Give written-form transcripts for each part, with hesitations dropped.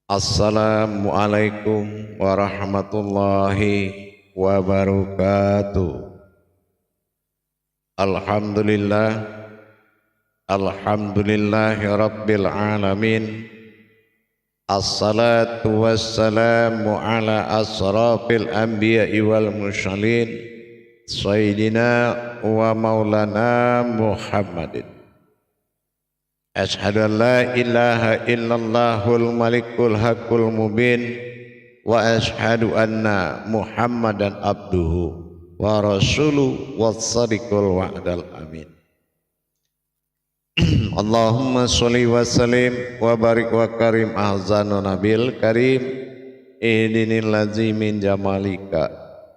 Assalamualaikum warahmatullahi wabarakatuh. Alhamdulillah, alhamdulillahi rabbil alamin. Assalatu wassalamu ala asrafil anbiya'i wal mursalin, sayyidina wa maulana Muhammadin. Ashhadu an la ilaha illallahul malikul haqqul mubin wa ashhadu anna Muhammadan abduhu wa rasuluhu was-sadiqul wa'dal amin. Allahumma sholli wa sallim wa barik wa karim ahzanu nabil karim ihdinil ladzi min jamalika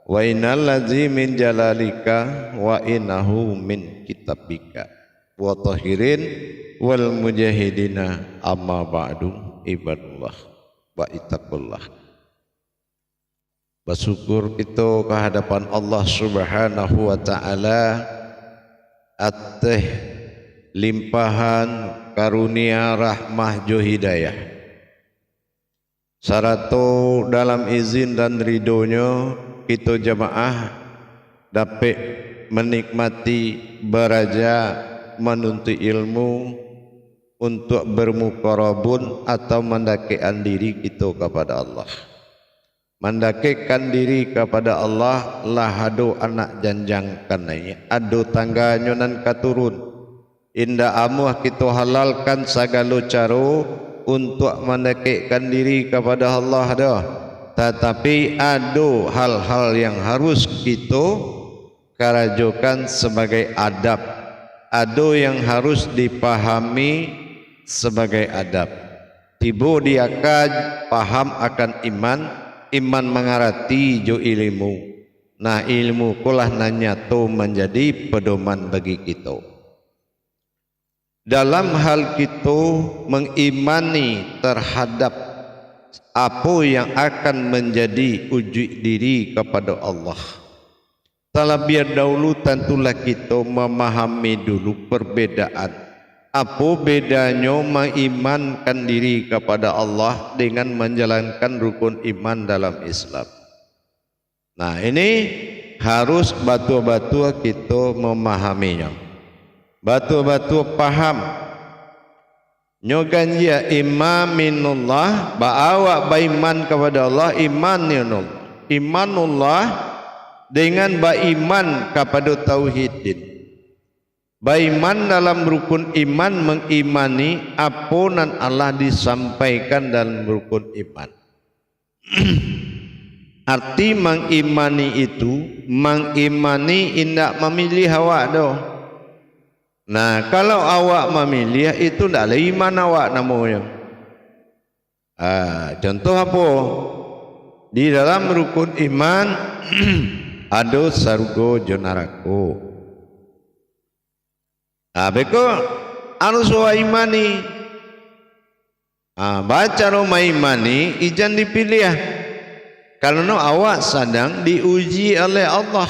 wa innal ladzi min jalalika wa innahu min kitabika wa tahirin wal mujahidina amma ba'du ibadullah wa ittaqullah. Bersyukur kita kehadapan Allah Subhanahu wa taala atas limpahan karunia rahmah jo hidayah. Saratu dalam izin dan ridhonya kita jamaah dapat menikmati beraja menuntut ilmu untuk bermuqarabun atau mendakikan diri kita kepada Allah. Mendakikan diri kepada Allah lah ado anak janjang kanai, ado tangganya nan katurun. Indah amuh kita halalkan segala cara untuk mendakikan diri kepada Allah dah. Tetapi ado hal-hal yang harus kita karajokan sebagai adab. Ado yang harus dipahami sebagai adab. Tibo dia paham akan iman, iman mengarati jo ilmu. Nah ilmu kulah nanya tu menjadi pedoman bagi kita. Dalam hal kita mengimani terhadap apa yang akan menjadi uji diri kepada Allah. Terlebih dahulu tentulah kita memahami dulu perbedaan. Apa bedanya mengimankan diri kepada Allah dengan menjalankan rukun iman dalam Islam. Nah ini harus batu-batu kita memahaminya. Batu-batu paham. Nyogan ya imaminullah, ba'awak baiman kepada Allah, imanullah. Imanullah dengan beriman kepada tauhidin. Beriman dalam rukun iman mengimani apa yang Allah disampaikan dalam rukun iman. Arti mengimani itu, mengimani indak memilih awak doh. Nah kalau awak memilih itu tidak ada iman awak namanya. Contoh apa? Di dalam rukun iman ada surga dan neraka. Beko harus imani. Baca rumah imani ijan dipilih. Karena awak sedang diuji oleh Allah.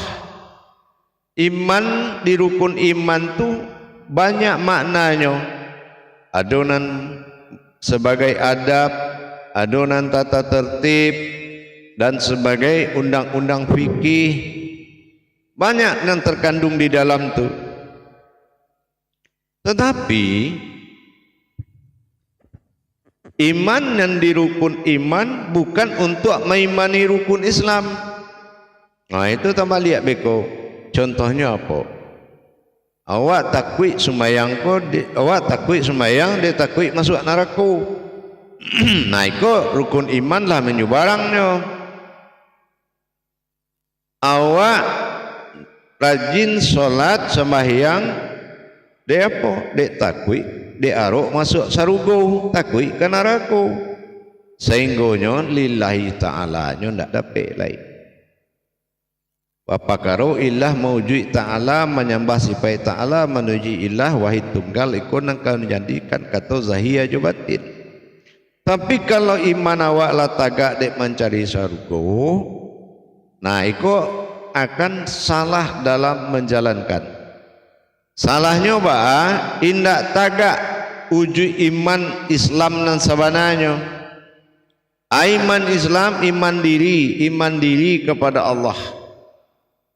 Iman di rukun iman tu banyak maknanya. Adonan sebagai adab, adonan tata tertib dan sebagai undang-undang fikih. Banyak yang terkandung di dalam tu. Tetapi iman yang di rukun iman bukan untuk mengimani rukun Islam. Nah itu tambah lihat beko. Contohnya apa? Awak takwik sembahyang ko, awak takwik sembahyang, dia takwik masuk neraka. Nah itu rukun iman lah menyubarangnya. Awak rajin solat sembahyang. Dia apa? Dia takwik, dia arok masuk sarugo, takwik ke neraka. Sehingga lillahi ta'ala nya ndak dapat lain. Wa pakaro illah mawjud ta'ala menyembah sifat ta'ala menuju ilah wahid tunggal ikut nang kau jadikan kata zahiyah jo batin. Tapi kalau iman awak lah tagak dek mencari sarugo, nah ikut akan salah dalam menjalankan. Salahnya indak tagak uji iman Islam dan sabananya. Iman Islam, iman diri kepada Allah.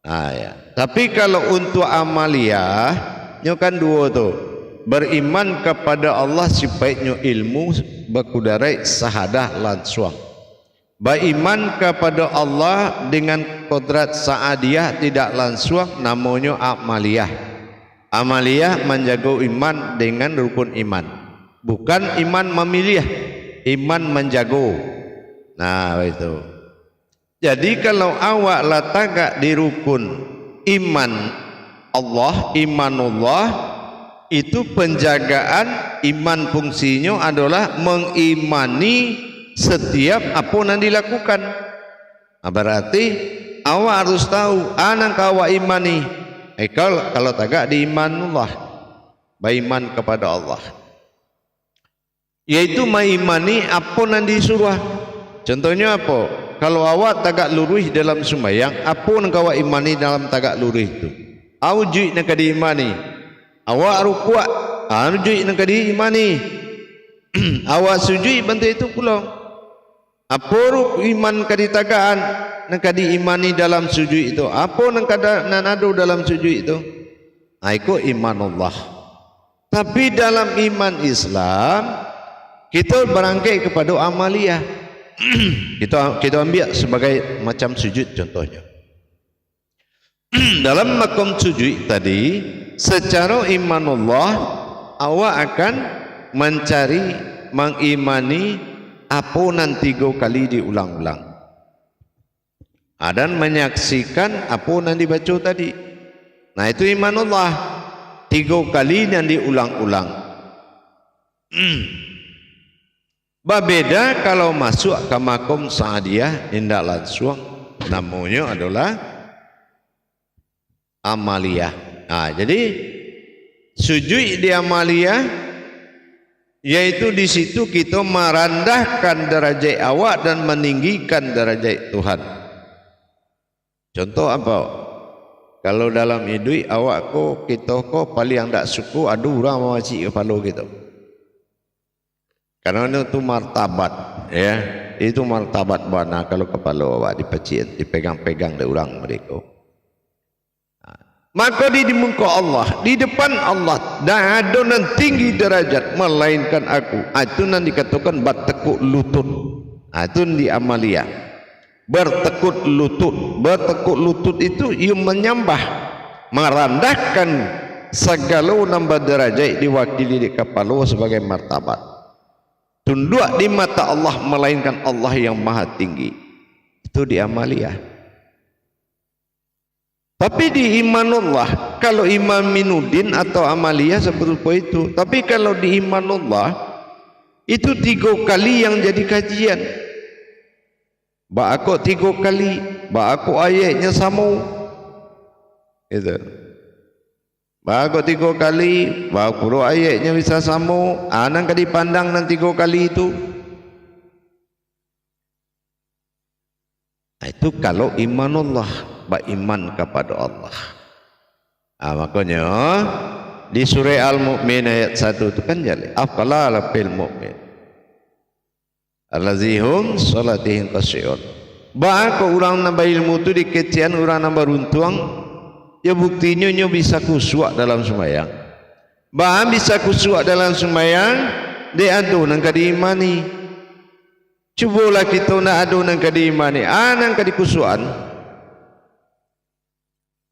Nah, ya. Tapi kalau untuk amaliyah, nyo kan dua tu. Beriman kepada Allah sifatnya ilmu berkudarai sahadah langsung. Beriman kepada Allah dengan kodrat saadiyah tidak langsung, namanya amaliyah. Amaliyah menjaga iman dengan rukun iman. Bukan iman memilih, iman menjaga. Nah itu. Jadi kalau awak letak di rukun iman Allah, imanullah, itu penjagaan iman fungsinya adalah mengimani setiap apa yang dilakukan. Nah, berarti awak harus tahu anak awak imani. Kalau tagak di imanullah, beriman kepada Allah, yaitu mengimani apa yang disuruh. Contohnya apa? Kalau awak tagak lurus dalam sembahyang, apa yang awak imani dalam tagak lurus itu? Awak nak diimani. Awak rukuk, arjui nak diimani. Awak sujud bantu itu pula. Apa iman kaditagaan nak diimani dalam sujud itu? Apa nak ada dalam sujud itu? Itu iman Allah. Tapi dalam iman Islam kita berangkai kepada amaliyah. kita ambil sebagai macam sujud contohnya. Dalam makam sujud tadi, secara iman Allah, awak akan mencari, mengimani apa nanti 3 kali diulang-ulang, dan menyaksikan apa yang dibaca tadi. Nah itu iman Allah, 3 kali yang diulang-ulang. Berbeda kalau masuk ke makom saadiyah, indah langsung, namanya adalah amaliyah. Nah, jadi sujud di amaliyah, yaitu di situ kita merendahkan derajat awak dan meninggikan derajat Tuhan. Contoh apa? Kalau dalam hidup awak kita paling tak suku ada orang mewajib kepala kita. Karena itu martabat, ya, itu martabat mana kalau kepala awak dipecit, dipegang-pegang oleh orang mereka. Maka di muka Allah, di depan Allah, dah ada yang tinggi derajat melainkan aku. Itu yang dikatakan bertekuk lutut. Itu di amaliyah. Bertekuk lutut itu ia menyembah, merendahkan segala nambah derajat diwakili di kepala sebagai martabat. Tunduk di mata Allah melainkan Allah yang maha tinggi. Itu di amaliyah. Tapi di imanullah, kalau iman minudin atau amaliyah seperti itu. Tapi kalau di imanullah, itu 3 kali yang jadi kajian. Aku 3 kali, aku ayatnya sama. Itu. Aku 3 kali, aku ayatnya bisa sama. Nang dipandang nang 3 kali itu. Itu kalau imanullah, beriman kepada Allah. Makanya di surah Al-Mu'min ayat 1 itu kan jadi afala fil mu'min allazihum salatihim khashi'un. Bahkan orang nambah ilmu tu dikecian orang nambah runtuang, ya buktinya nyo bisa khusyuk dalam sembahyang. Bahkan bisa khusyuk dalam sembahyang, dia adu nang diimani. Cubalah kita nak adu nang diimani, nang dikhusyukan.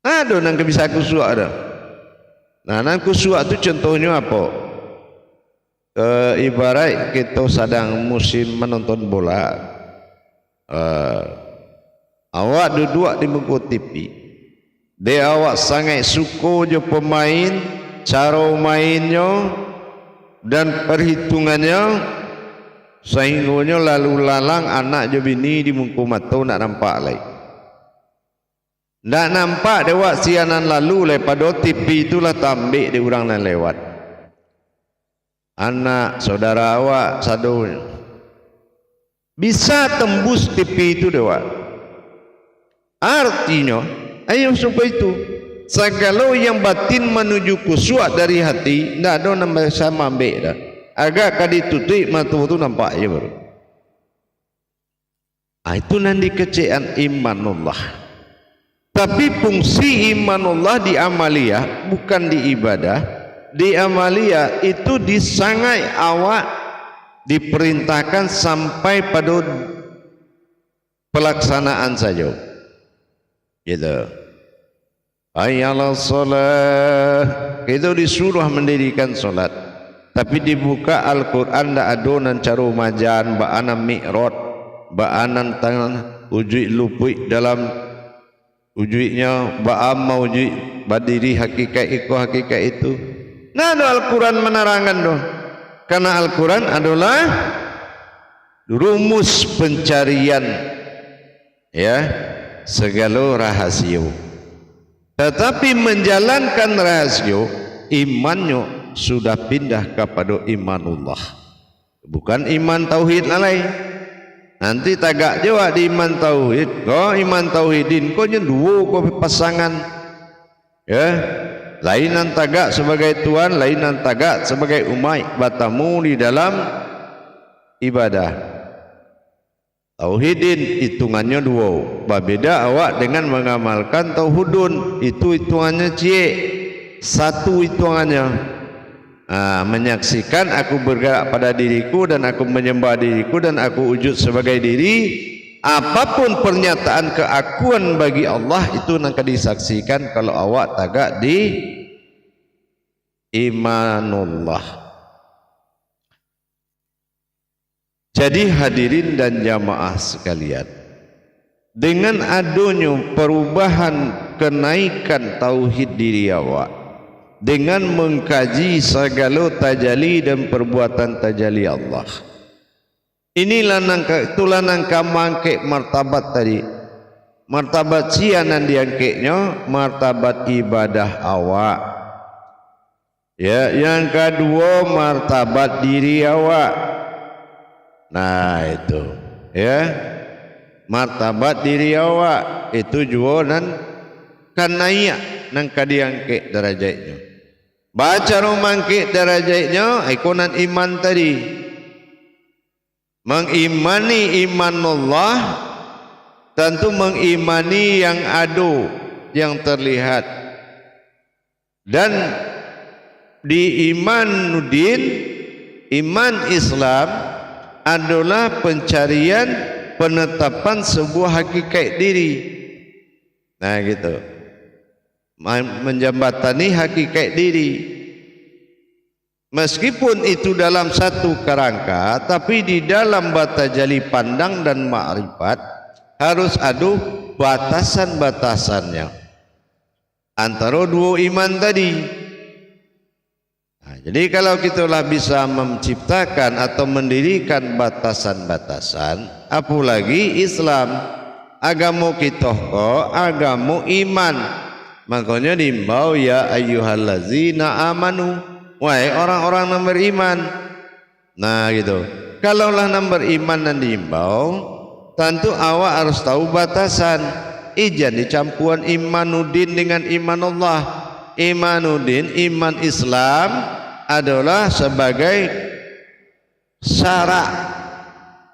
Ada nang bisa khusyuk ada. Nah, nang khusyuk tu contohnya apa? Ibarat kita sedang musim menonton bola. Awak duduk di muka TV. Dia awak sangat suka je pemain, cara mainnya dan perhitungannya, sehingga lalu lalang anak je bini di muka mata nak nampak lagi. Tak nampak dia sianan lalu pada TV itulah tambik di orang yang lewat. Anak saudara awak sadu bisa tembus TV itu dia. Artinya, ayo supaya itu segala yang batin menuju khusyuk dari hati, tidak ada yang bisa ambil dah. Agak kali tutup mata itu nampak aja baru. Itu nanti kecairan imanullah. Tapi fungsi imanullah di amaliyah bukan di ibadah. Di amaliyah itu disangai awak diperintahkan sampai pada pelaksanaan saja. Gitu. Ayalah solat. Itu disuruh mendirikan solat. Tapi dibuka Al-Quran dak adonan caru majan ba'ana mi'rad ba'anan tangan ujui lupui dalam ujuinya ba'am maujui badiri hakikat itu. Nah, Al-Quran menerangkan doh. Karena Al-Quran adalah rumus pencarian ya segala rahasia. Tetapi menjalankan rahasia imannya sudah pindah kepada imanullah, bukan iman tauhid lain. Nanti tagak jawab di iman tauhid, kau iman tauhidin kau nyenduo kau pasangan ya, lainan tagak sebagai Tuhan, lainan tagak sebagai umat batamu di dalam ibadah. Tauhidin hitungannya dua, berbeda awak dengan mengamalkan tauhidun, itu hitungannya cie satu hitungannya. Menyaksikan aku bergerak pada diriku dan aku menyembah diriku dan aku wujud sebagai diri. Apapun pernyataan keakuan bagi Allah itu nak disaksikan kalau awak tagak di imanullah. Jadi hadirin dan jamaah sekalian, dengan adanya perubahan kenaikan tauhid diri awak, dengan mengkaji segala tajalli dan perbuatan tajalli Allah, inilah itulah nangka mangkek martabat tadi. Martabat sianan diangkeknya martabat ibadah awak. Ya, yang kedua martabat diri awak. Nah itu ya, martabat diri awak itu juga nan kan naik nang kadiangke derajatnya. Baca romangke derajatnya ikonan iman tadi. Mengimani imanullah tentu mengimani yang ada yang terlihat. Dan di imanuddin, iman Islam adalah pencarian penetapan sebuah hakikat diri. Nah gitu, menjembatani hakikat diri. Meskipun itu dalam satu kerangka, tapi di dalam batajali pandang dan ma'rifat harus ada batasan-batasannya antara dua iman tadi. Nah, jadi kalau kitalah bisa menciptakan atau mendirikan batasan-batasan, apalagi Islam, agama kita kok agama iman. Makanya diimbau ya ayyuhallazina amanu, wahai orang-orang yang beriman. Nah gitu. Kalaulah yang beriman dan diimbau, tentu awak harus tahu batasan. Ijan dicampuran imanuddin dengan imanullah. Imanuddin, iman Islam adalah sebagai syarat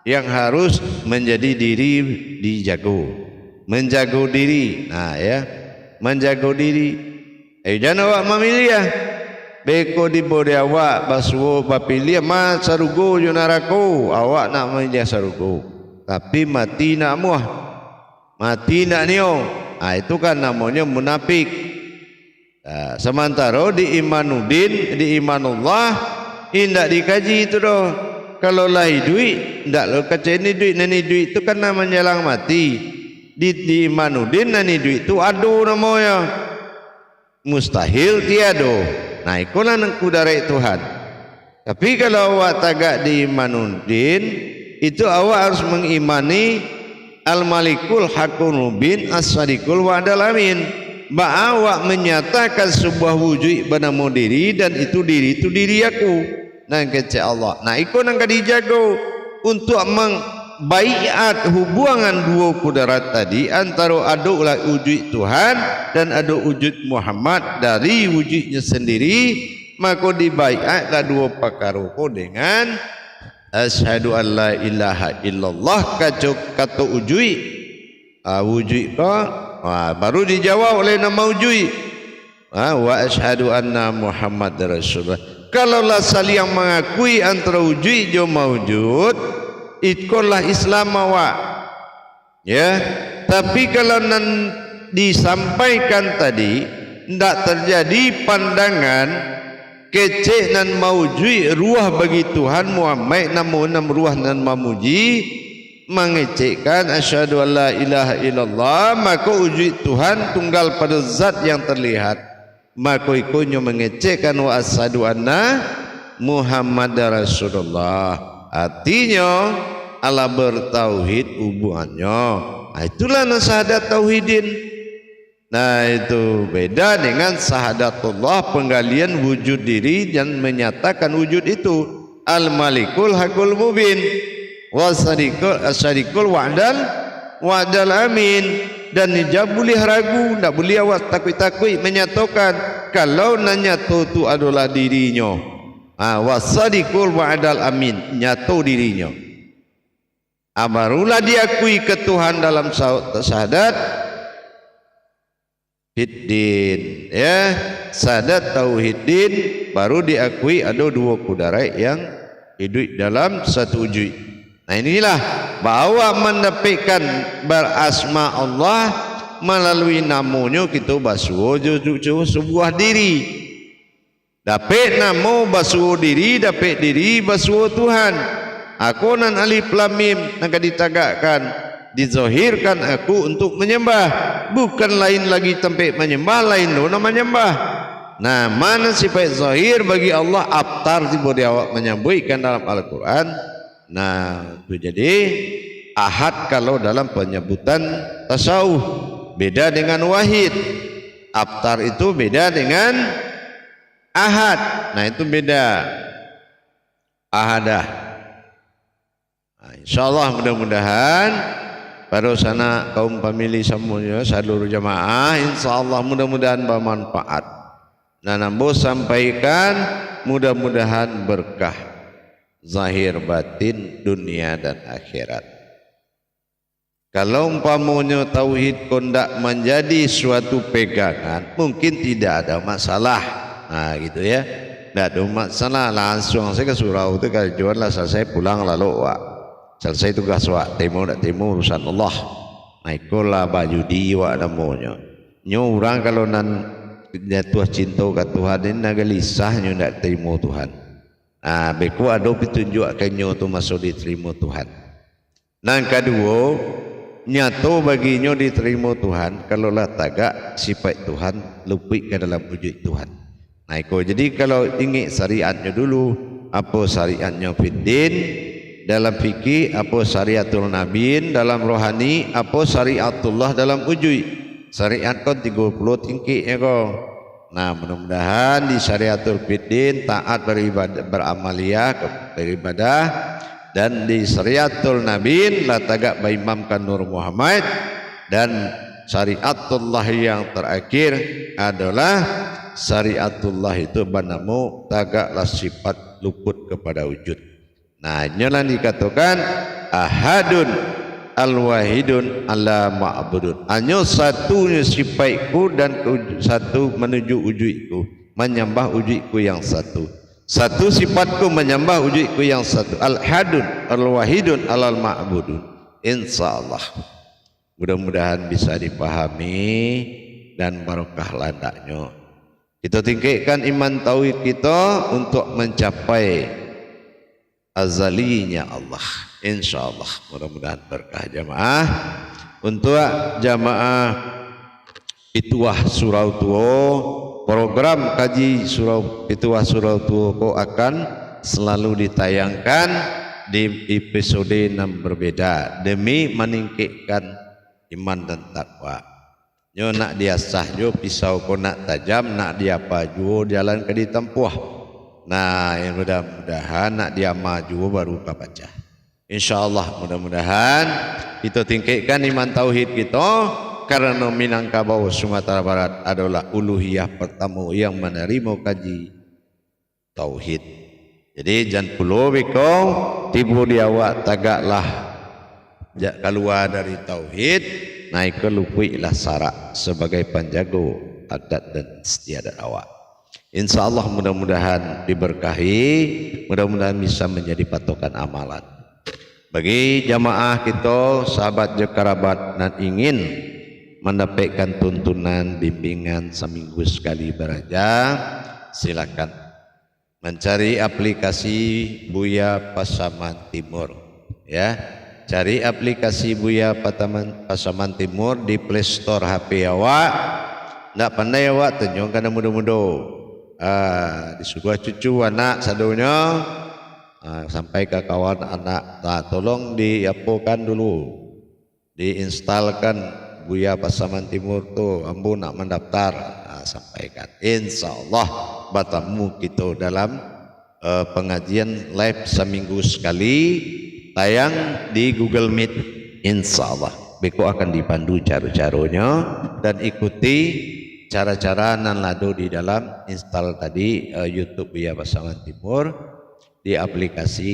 yang harus menjadi diri dijago, menjaga diri. Nah ya, menjaga diri. Jangan awak memilih ya. Beko di bodi awak basuh bapilih mas sarugo junaraku, awak nak memilih sarugo. Tapi mati nak muah, mati nak nio. Itu kan namanya munafik. Nah, sementara di imanuddin, di imanullah, indak dikaji itu doh. Kalau lahi duit, indak lo kaca ini duit, nani duit itu kan namanya lang mati. Di imanuddin nani duit itu adu namanya, mustahil tiado. Nah ikulah nengku dari Tuhan. Tapi kalau awak tagak di imanuddin, itu awak harus mengimani al-malikul hakul mubin as-sadiqul wa'dal amin. Awak menyatakan sebuah wujud bernama diri dan itu diri aku nang kecek Allah. Nah ikut nang dijago untuk membaiat hubungan dua kudarat tadi antara ada wujud Tuhan dan ada wujud Muhammad dari wujudnya sendiri, maka dibaiatlah dua perkara dengan Asyhadu an la ilaha illallah kata ujui. Ujui ko baru dijawab oleh nama ujui. Wa asyhadu anna Muhammad Rasulullah. Kalaulah saling mengakui antara ujui jo maujud, itulah Islam awak. Ya, tapi kalau nan disampaikan tadi tidak terjadi pandangan kecek nan maujui ruah bagi Tuhan Muhammad namun nam ruah nan mamuji mengecekkan asyhadu an la ilaha illallah, maka ujui Tuhan tunggal pada zat yang terlihat, maka ikunyo mengecekkan wa asyhadu anna Muhammad Rasulullah. Artinya Allah bertauhid hubungannya. Itulah syahadat tauhidin. Nah itu beda dengan syahadatullah, penggalian wujud diri dan menyatakan wujud itu. Al-Malikul Hakul Mubin Wasyarikul Wa'dal Amin. Dan tidak boleh ragu, tidak boleh awak takut-takut menyatakan kalau nanyatu itu adalah dirinya. Wasyarikul Wa'dal Amin, nyatu dirinya. Barulah diakui ke Tuhan dalam syahadat Hiddin, ya, syahadat tauhiddin baru diakui ada dua kudarat yang hidup dalam satu wujud. Nah inilah bahwa mendapatkan berasma Allah melalui namanya kita basuh sebuah diri. Dapat nama basuh diri, dapat diri basuh Tuhan. Aku nan alif lam mim nak ditagakkan, dizahirkan aku untuk menyembah, bukan lain lagi tempat menyembah, lain dona menyembah. Nah, mana sifat zahir bagi Allah abtar boleh awak menyebutkan dalam Al-Quran. Nah, itu jadi ahad kalau dalam penyebutan tasawuf beda dengan wahid. Abtar itu beda dengan ahad. Nah, itu beda. Ahadah. Nah, insyaallah mudah-mudahan pada sana kaum pemilih semuanya seluruh jamaah insyaallah mudah-mudahan bermanfaat. Nah, nambo sampaikan mudah-mudahan berkah zahir batin dunia dan akhirat. Kalau umpamanya tauhid kondak menjadi suatu pegangan, mungkin tidak ada masalah. Nah, gitu ya. Tidak ada masalah, langsung saya ke surau itu kalau jual lah selesai pulang lalu wak. Selesai tugas wak, temu tak temu urusan Allah. Nah, ikulah baju diwa namanya. Nyo orang kalau nan jatuh cinta ke Tuhan ini naga lisahnya tak terima Tuhan. Nah, beku ada petunjuk kenyo tu masuk diterima Tuhan. Nah, kedua, nyata baginya diterima Tuhan kalau lah tagak sifat Tuhan lupik ke dalam wujud Tuhan. Nah, jadi kalau ingin syariatnya dulu, apa syariatnya fiddin dalam fikih, apa syariatul nabiin dalam rohani, apa syariatullah dalam wujud. Syariat kan 30 tingkatnya kau. Nah, mudah-mudahan di syariatul fiddin taat beribadah, beramaliyah beribadah, dan di syariatul nabiin la tagak baimamkan Nur Muhammad, dan syariatullah yang terakhir adalah syariatullah itu banamu tagaklah sifat luput kepada wujud. Nah, inilah dikatakan ahadun al-wahidun ala ma'budun. Hanya satu sifatku dan satu menuju wujudku, menyembah wujudku yang satu. Satu sifatku menyembah wujudku yang satu. Al-hadun al-wahidun alal ma'budun. Insyaallah mudah-mudahan bisa dipahami dan barokah ladaknya. Kita tingkatkan iman tauhid kita untuk mencapai azalinya Allah. Insyaallah mudah-mudahan berkah jamaah. Untuk jamaah Pituah Surau Tua, program kaji surau Pituah Surau Tua kau akan selalu ditayangkan di episode 6 berbeda demi meningkatkan iman dan takwa. Nyo nak dia sah jo pisau ko nak tajam, nak dia paju jalan ke ditempuh. Nah, yang mudah-mudahan nak dia maju baru ka baca. Insyaallah mudah-mudahan kita tingkatkan iman tauhid kita, karena Minangkabau Sumatera Barat adalah uluhiyah pertama yang menerima kaji tauhid. Jadi jangan pulau bekong tibu di awak tagaklah keluar dari tauhid naik ke lupui lah sarak sebagai penjago adat dan istiadat awak. Insya Allah mudah-mudahan diberkahi, mudah-mudahan bisa menjadi patokan amalan. Bagi jamaah kita, sahabat je kerabat dan ingin mendapatkan tuntunan bimbingan seminggu sekali beraja, silakan mencari aplikasi Buya Pasaman Timur, ya. Cari aplikasi Buya Pasaman Timur di Play Store HP awak. Ndak pandai awak tunjuk kana mudah-mudah. Di sebuah cucu anak sadunya sampai ke kawan anak, tolong diapokan dulu, diinstalkan Buya Pasaman Timur tuh, ambu nak mendaftar, sampaikan. Insya Allah bertemu kita dalam pengajian live seminggu sekali, tayang di Google Meet. Insya Allah beko akan dipandu cara-caranya dan ikuti cara-cara nan lado di dalam install tadi YouTube Buya Pasaman Timur di aplikasi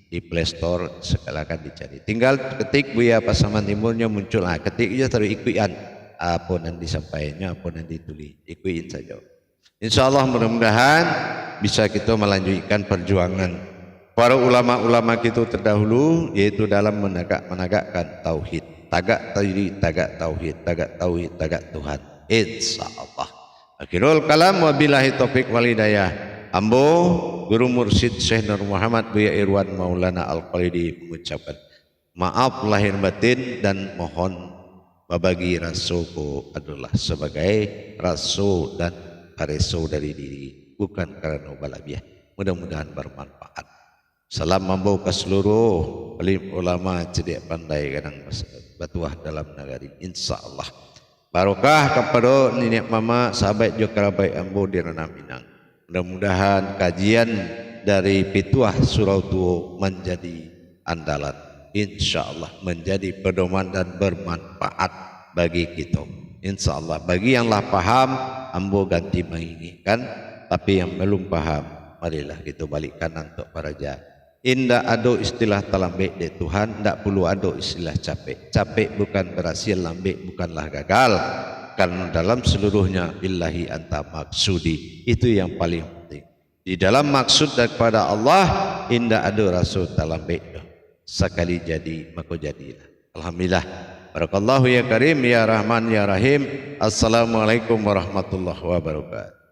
di Play Store, segala akan dicari. Tinggal ketik Buya Pasaman Timurnya muncul. Ketik aja terus ikutan apa yang disampaikannya, apa yang ditulis, ikutin saja. Insya Allah mudah-mudahan bisa kita melanjutkan perjuangan para ulama-ulama kita terdahulu, yaitu dalam menegakkan tauhid. Tagak tauhid, tagak tauhid, tagak tauhid, tagak Tuhan. Insyaallah. Akhirul kalam, wabillahi taufik wal hidayah. Ambo Guru Mursyid Syekh Nur Muhammad Buya Irwan Maulana Al-Qalidi mengucapkan maaf lahir batin dan mohon babagi rasulku adalah sebagai rasul dan kareso dari diri, bukan karena balabiah. Mudah-mudahan bermanfaat. Salam mambo ke seluruh alim ulama cedik pandai kadang batuah dalam negeri. Insyaallah. Barokah kepada nenek mama sahabat juga kerabat ambo di Ranah Minang. Mudah-mudahan kajian dari Pituah Surau Tuo menjadi andalan. Insyaallah menjadi pedoman dan bermanfaat bagi kita. Insyaallah bagi yang lah paham ambo ganti menginginkan, tapi yang belum paham marilah kita balikkan untuk para jah. Indah ado istilah talambek de Tuhan, ndak perlu ado istilah capek. Capek bukan berhasil, lambek bukanlah gagal. Karena dalam seluruhnya billahi anta maksudi, itu yang paling penting. Di dalam maksud daripada Allah, indah ado rasul talambek. Sekali jadi maka jadilah. Alhamdulillah. Barakallahu ya karim ya rahman ya rahim. Assalamualaikum warahmatullahi wabarakatuh.